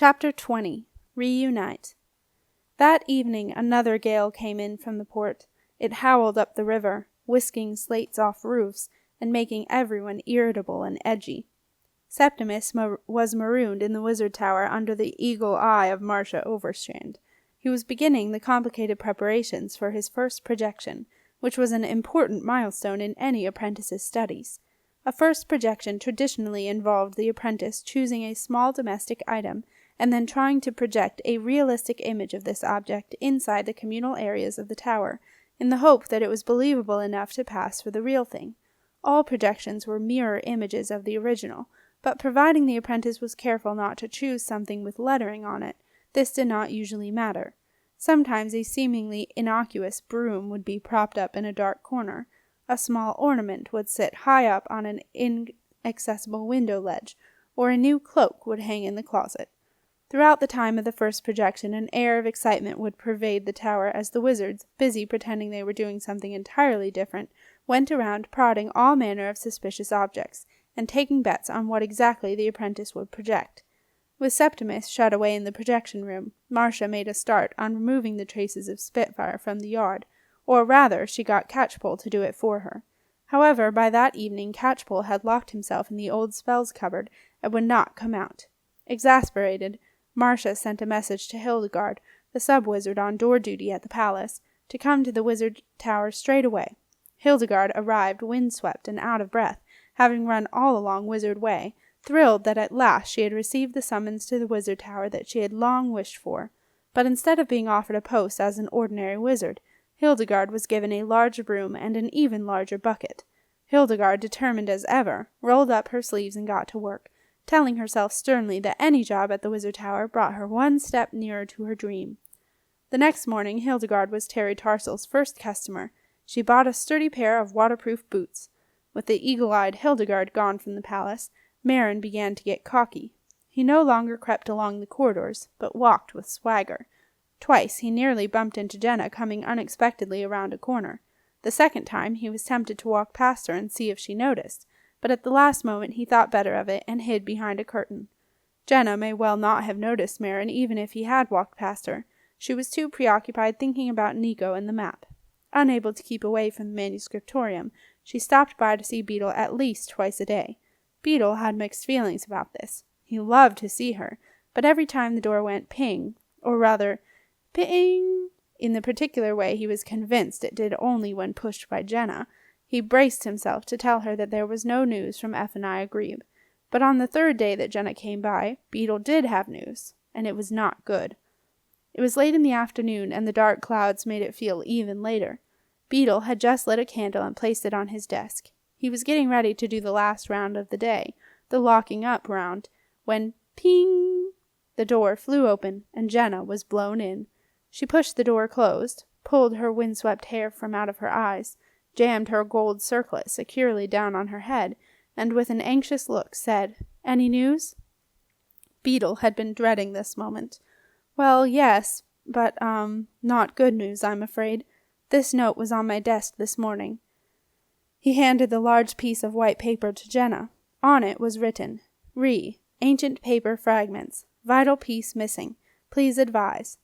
Chapter 20. Reunite. That evening another gale came in from the port. It howled up the river, whisking slates off roofs, and making everyone irritable and edgy. Septimus was marooned in the wizard tower under the eagle eye of Marcia Overstrand. He was beginning the complicated preparations for his first projection, which was an important milestone in any apprentice's studies. A first projection traditionally involved the apprentice choosing a small domestic item and then trying to project a realistic image of this object inside the communal areas of the tower, in the hope that it was believable enough to pass for the real thing. All projections were mirror images of the original, but providing the apprentice was careful not to choose something with lettering on it, this did not usually matter. Sometimes a seemingly innocuous broom would be propped up in a dark corner. A small ornament would sit high up on an inaccessible window ledge, or a new cloak would hang in the closet. Throughout the time of the first projection, an air of excitement would pervade the tower as the wizards, busy pretending they were doing something entirely different, went around prodding all manner of suspicious objects, and taking bets on what exactly the apprentice would project. With Septimus shut away in the projection room, Marcia made a start on removing the traces of Spitfire from the yard, or rather, she got Catchpole to do it for her. However, by that evening Catchpole had locked himself in the old spells cupboard and would not come out. Exasperated, Marcia sent a message to Hildegard, the sub-wizard on door duty at the palace, to come to the wizard tower straight away. Hildegard arrived windswept and out of breath, having run all along Wizard Way, thrilled that at last she had received the summons to the wizard tower that she had long wished for. But instead of being offered a post as an ordinary wizard, Hildegard was given a large broom and an even larger bucket. Hildegard, determined as ever, rolled up her sleeves and got to work, telling herself sternly that any job at the wizard tower brought her one step nearer to her dream. The next morning Hildegard was Terry Tarsel's first customer. She bought a sturdy pair of waterproof boots. With the eagle-eyed Hildegard gone from the palace, Marin began to get cocky. He no longer crept along the corridors, but walked with swagger. Twice he nearly bumped into Jenna coming unexpectedly around a corner. The second time he was tempted to walk past her and see if she noticed, but at the last moment he thought better of it and hid behind a curtain. Jenna may well not have noticed Marin even if he had walked past her. She was too preoccupied thinking about Nico and the map. Unable to keep away from the manuscriptorium, she stopped by to see Beetle at least twice a day. Beetle had mixed feelings about this. He loved to see her, but every time the door went ping, or rather, ping, in the particular way he was convinced it did only when pushed by Jenna, he braced himself to tell her that there was no news from Ephaniah Grebe. But on the third day that Jenna came by, Beetle did have news, and it was not good. It was late in the afternoon, and the dark clouds made it feel even later. Beetle had just lit a candle and placed it on his desk. He was getting ready to do the last round of the day, the locking up round, when ping! The door flew open, and Jenna was blown in. She pushed the door closed, pulled her windswept hair from out of her eyes, jammed her gold circlet securely down on her head, and with an anxious look said, "Any news?" Beetle had been dreading this moment. "Well, yes, but, not good news, I'm afraid. This note was on my desk this morning." He handed the large piece of white paper to Jenna. On it was written, Ancient paper fragments. Vital piece missing. Please advise.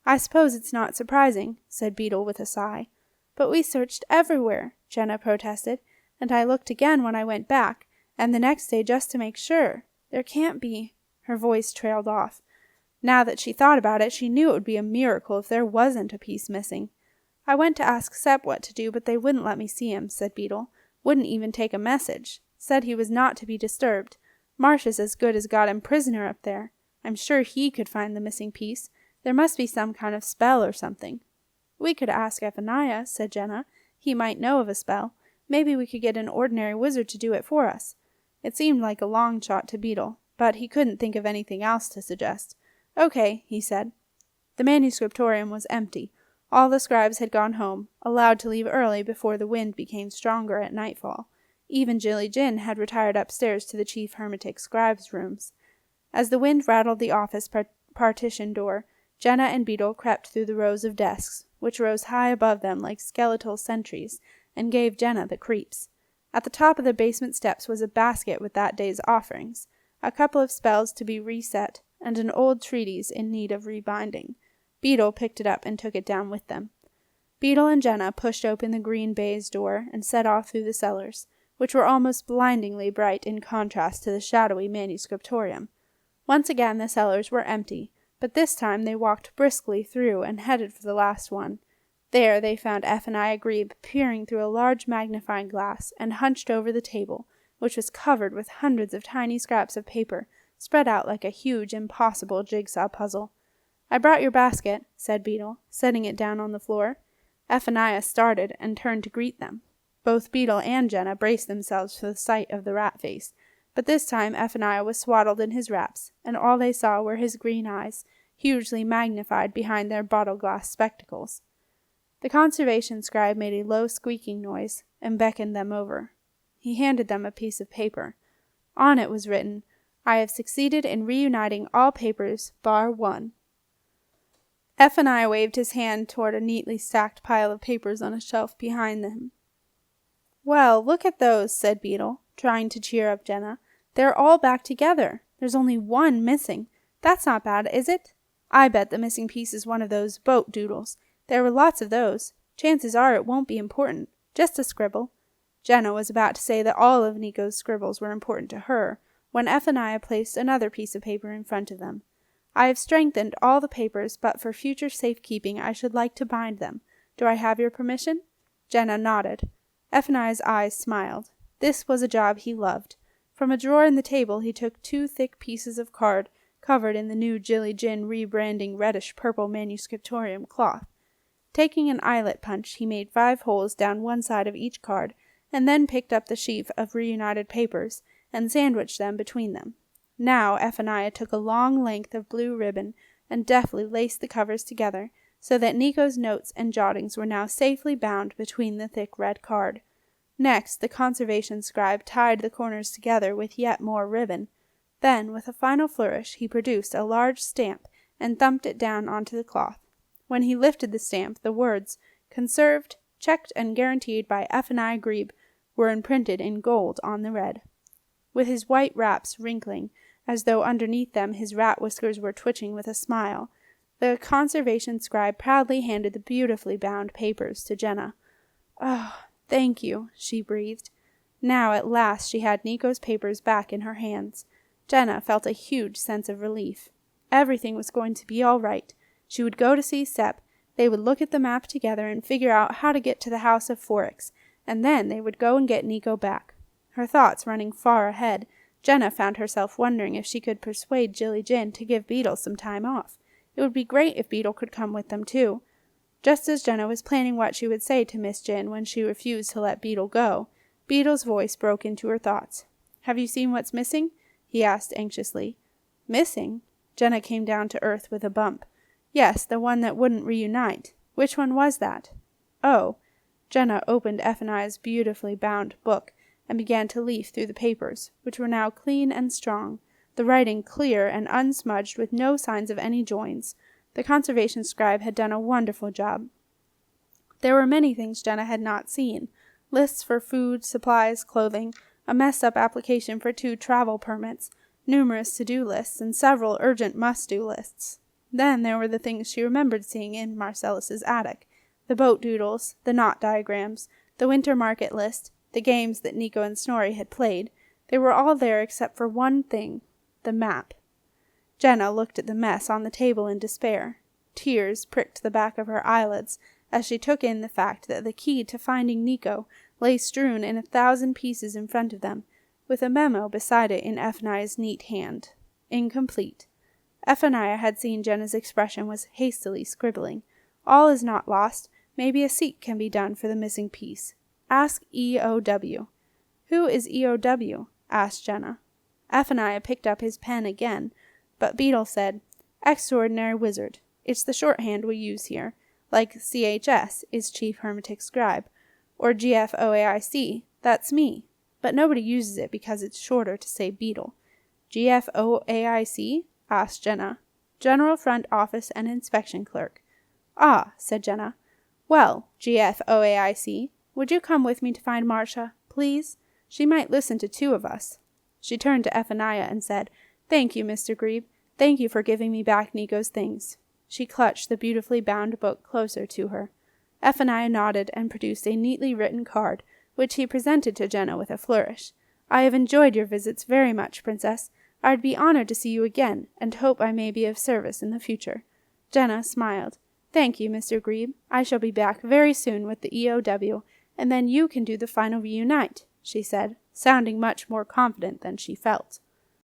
"I suppose it's not surprising," said Beetle with a sigh. "But we searched everywhere," Jenna protested, "and I looked again when I went back, and the next day just to make sure. There can't be—" Her voice trailed off. Now that she thought about it, she knew it would be a miracle if there wasn't a piece missing. "I went to ask Sep what to do, but they wouldn't let me see him," said Beetle. "Wouldn't even take a message. Said he was not to be disturbed. Marcia's as good as got him prisoner up there. I'm sure he could find the missing piece. There must be some kind of spell or something." "We could ask Ephaniah," said Jenna. "He might know of a spell. Maybe we could get an ordinary wizard to do it for us." It seemed like a long shot to Beetle, but he couldn't think of anything else to suggest. "Okay," he said. The manuscriptorium was empty. All the scribes had gone home, allowed to leave early before the wind became stronger at nightfall. Even Jilly Jin had retired upstairs to the chief hermetic scribe's rooms. As the wind rattled the office partition door, Jenna and Beetle crept through the rows of desks, which rose high above them like skeletal sentries, and gave Jenna the creeps. At the top of the basement steps was a basket with that day's offerings, a couple of spells to be reset, and an old treatise in need of rebinding. Beetle picked it up and took it down with them. Beetle and Jenna pushed open the green baize door and set off through the cellars, which were almost blindingly bright in contrast to the shadowy manuscriptorium. Once again the cellars were empty, but this time they walked briskly through and headed for the last one. There they found Ephaniah Grebe peering through a large magnifying glass and hunched over the table, which was covered with hundreds of tiny scraps of paper, spread out like a huge, impossible jigsaw puzzle. "I brought your basket," said Beetle, setting it down on the floor. Ephaniah started and turned to greet them. Both Beetle and Jenna braced themselves for the sight of the rat face, but this time Ephaniah was swaddled in his wraps, and all they saw were his green eyes, hugely magnified behind their bottle-glass spectacles. The conservation scribe made a low squeaking noise and beckoned them over. He handed them a piece of paper. On it was written, "I have succeeded in reuniting all papers bar one." Ephaniah waved his hand toward a neatly stacked pile of papers on a shelf behind them. "Well, look at those," said Beetle, trying to cheer up Jenna. "They're all back together. There's only one missing. That's not bad, is it? I bet the missing piece is one of those boat doodles. There were lots of those. Chances are it won't be important. Just a scribble." Jenna was about to say that all of Nico's scribbles were important to her, when Ephaniah placed another piece of paper in front of them. "I have strengthened all the papers, but for future safekeeping I should like to bind them. Do I have your permission?" Jenna nodded. Ephaniah's eyes smiled. This was a job he loved. From a drawer in the table he took 2 thick pieces of card, covered in the new Jilly Gin rebranding reddish-purple manuscriptorium cloth. Taking an eyelet punch, he made 5 holes down one side of each card, and then picked up the sheaf of reunited papers, and sandwiched them between them. Now Ephaniah took a long length of blue ribbon, and deftly laced the covers together, so that Nico's notes and jottings were now safely bound between the thick red card. Next, the conservation scribe tied the corners together with yet more ribbon. Then, with a final flourish, he produced a large stamp, and thumped it down onto the cloth. When he lifted the stamp, the words, "Conserved, checked and guaranteed by Ephaniah Grebe," were imprinted in gold on the red. With his white wraps wrinkling, as though underneath them his rat whiskers were twitching with a smile, the conservation scribe proudly handed the beautifully bound papers to Jenna. "Oh, thank you," she breathed. Now at last she had Nico's papers back in her hands. Jenna felt a huge sense of relief. Everything was going to be all right. She would go to see Sep, they would look at the map together and figure out how to get to the House of Forex, and then they would go and get Nico back. Her thoughts running far ahead, Jenna found herself wondering if she could persuade Jilly Gin to give Beetle some time off. It would be great if Beetle could come with them too. Just as Jenna was planning what she would say to Miss Gin when she refused to let Beetle go, Beetle's voice broke into her thoughts. "Have you seen what's missing?" he asked anxiously. "Missing?" Jenna came down to earth with a bump. "Yes, the one that wouldn't reunite. Which one was that?" "Oh." Jenna opened Ephaniah's beautifully bound book and began to leaf through the papers, which were now clean and strong, the writing clear and unsmudged with no signs of any joins. The conservation scribe had done a wonderful job. There were many things Jenna had not seen. Lists for food, supplies, clothing, a messed-up application for 2 travel permits, numerous to-do lists, and several urgent must-do lists. Then there were the things she remembered seeing in Marcellus's attic, the boat doodles, the knot diagrams, the winter market list, the games that Nico and Snorri had played. They were all there except for one thing, the map. Jenna looked at the mess on the table in despair. Tears pricked the back of her eyelids as she took in the fact that the key to finding Nico lay strewn in 1,000 pieces in front of them, with a memo beside it in Ephaniah's neat hand. Incomplete. Ephaniah had seen Jenna's expression was hastily scribbling. "All is not lost. Maybe a seek can be done for the missing piece. Ask EOW." "Who is EOW?" asked Jenna. Ephaniah picked up his pen again, but Beetle said, "Extraordinary Wizard. It's the shorthand we use here, like CHS is Chief Hermetic Scribe, or GFOAIC, that's me. But nobody uses it because it's shorter to say Beetle." "GFOAIC?" asked Jenna. "General Front Office and Inspection Clerk." "Ah," said Jenna. "Well, GFOAIC, would you come with me to find Marcia, please? She might listen to 2 of us." She turned to Ephaniah and said, "Thank you, Mr. Grebe. Thank you for giving me back Nico's things." She clutched the beautifully bound book closer to her. Ephaniah nodded and produced a neatly written card, which he presented to Jenna with a flourish. "I have enjoyed your visits very much, Princess. I would be honored to see you again, and hope I may be of service in the future." Jenna smiled. "Thank you, Mr. Grebe. I shall be back very soon with the EOW, and then you can do the final reunite," she said, sounding much more confident than she felt.